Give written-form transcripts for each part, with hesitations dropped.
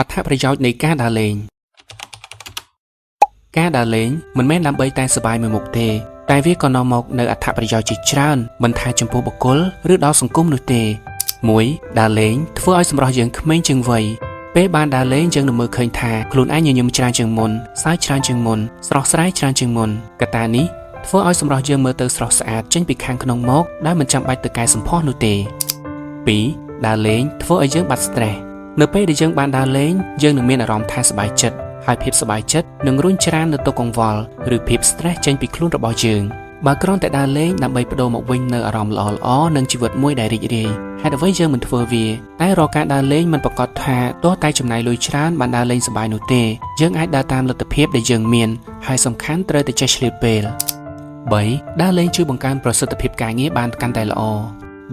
អត្ថប្រយោជន៍នៃការដើរលេងការដើរលេងមិនមែនដើម្បីតែសប្បាយមួយមុខទេតែវាក៏នាំមកនូវអត្ថប្រយោជន៍ជាច្រើនមិនថាចំពោះបុគ្គលឬដល់សង្គមនោះទេ 1. ដើរលេងធ្វើឲ្យសម្រស់យើងក្មេងជាងវ័យពេលបានដើរលេងយើងនឹងមើលឃើញថាខ្លួនឯងញញឹមច្រើនជាងមុនសើចច្រើនជាងមុនស្រស់ស្រាយច្រើនជាងមុនកត្តានេះធ្វើឲ្យសម្រស់យើងមើលទៅស្រស់ស្អាតចេញពីខាងក្នុងមកដែលមិនចាំបាច់ទៅកែសម្ផស្សនោះទេ 2. ដើរលេងធ្វើឲ្យយើងបាត់ stress នៅពេលដែលយើងបានដើរលេងយើងនឹងមានអារម្មណ៍ថាសប្បាយចិត្តហើយភាពសប្បាយចិត្តនឹងរុញច្រាននៅទុក្ខកង្វល់ឬភាព stress ចេញពីខ្លួនរបស់យើងបើគ្រាន់តែដើរលេងដើម្បីបដូរមកវិញនៅអារម្មណ៍ល្អៗនិងជីវិតមួយដែលរីករាយហេតុអ្វីយើងមិនធ្វើវាតែរាល់ការដើរលេងមិនប្រកាសថាទោះតែចំណាយលុយច្រើនបានដើរលេងសប្បាយនោះទេយើងអាចដើរតាមលទ្ធភាពដែលយើងមានហើយសំខាន់ត្រូវតែចេះឆ្លៀតពេល 3. ដើរលេងជួយបង្កើនប្រសិទ្ធភាពការងារបានកាន់តែល្អ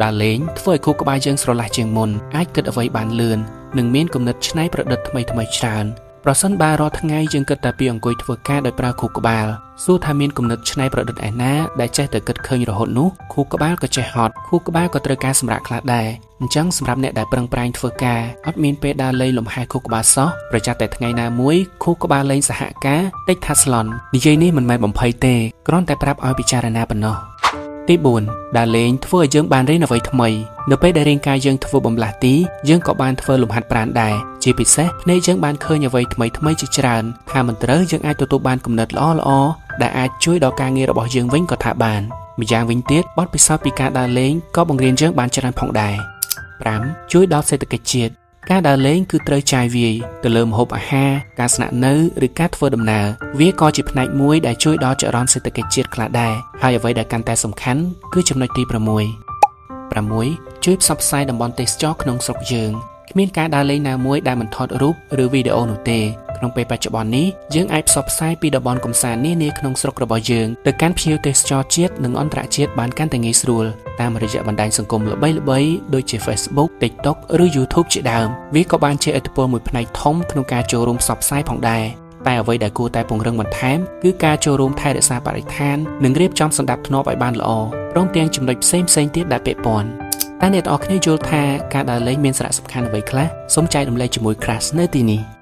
ដើរលេងធ្វើឲ្យខួរក្បាលយើងស្រឡះជាងមុនអាចគិតអ្វីបានលឿននិងមានគំនិតច្នៃប្រឌិតថ្មីៗច្រើនប្រសិនបើរាល់ថ្ងៃយើងគិតតែពីអង្គុយធ្វើការដោយប្រើខួរក្បាលសួរថាមានគំនិតច្នៃប្រឌិតឯណាដែលចេះតែគិតឃើញរហូតនោះខួរក្បាលក៏ចេះហត់ខួរក្បាលក៏ត្រូវការសម្រាកខ្លះដែរអញ្ចឹងសម្រាប់អ្នកដែលប្រឹងប្រែងធ្វើការអត់មានពេលដើរលេងលំហែខួរក្បាលសោះប្រចាំតែថ្ងៃណាមួយខួរក្បាលលេងសហការតិចថាស្លន់និយាយនេះមិនមែនបំភ័យទេគ្រាន់តែប្រាប់ឲ្យពិចារណាប៉ុណ្ណោះទី 4 ដើរលេងធ្វើឲ្យយើងបានរៀនអ្វីថ្មីនៅពេលដែលរាងកាយយើងធ្វើបំលាស់ទីយើងក៏បានធ្វើលំហាត់ប្រាណដែរជាពិសេសភ្នែកយើងបានឃើញអ្វីថ្មីៗជាច្រើនថាមិនត្រូវយើងអាចទទួលបានគំនិតល្អៗដែលអាចជួយដល់ការងាររបស់យើងវិញក៏ថាបានម្យ៉ាងវិញទៀតបទពិសោធន៍ពីការដើរលេងក៏បង្រៀនយើងបានច្រើនផងដែរ 5. ជួយដល់សេដ្ឋកិច្ចជាតិការដើរលេងគឺត្រូវចាយវាយទៅលើម្ហូបអាហារការស្នាក់នៅឬការធ្វើដំណើរវាក៏ជាផ្នែកមួយដែលជួយដល់ចរន្តសេដ្ឋកិច្ចជាតិខ្លះដែរហើយអ្វីដែលកាន់តែសំខាន់គឺចំណុចទី 6 ជួយផ្សព្វផ្សាយតំបន់ទេសចរក្នុងស្រុកយើងគ្មានការដើរលេងណាមួយដែលមិនថតរូបឬវីដេអូនោះទេក្នុងពេលបច្ចុប្បន្ននេះយើងអាចផ្សព្វផ្សាយពីតំបន់កំសាន្តនានាក្នុងស្រុករបស់យើងទៅកាន់ភ្ញៀវទេសចរជាតិនិងអន្តរជាតិបានកាន់តែងាយស្រួលតាមរយៈបណ្ដាញសង្គមល្បីៗដូចជា Facebook, TikTok ឬ YouTube ជាដើមវាក៏បានជាឥទ្ធិពលមួយផ្នែកធំក្នុងការចូលរួមផ្សព្វផ្សាយផងដែរតែអ្វីដែលគួរតែពង្រឹងបន្ថែមគឺការចូលរួមថែរក្សាបរិស្ថាននិងរៀបចំសណ្ដាប់ធ្នាប់ឲ្យបានល្អព្រមទាំងចំណុចផ្សេងៗទៀតដែលពាក់ព័ន្ធតែអ្នកទាំងអស់គ្នាយល់ថាការដើរលេងមានសារៈសំខាន់អ្វីខ្លះសូមចែករំលែកជាមួយ Crash នៅទីនេះ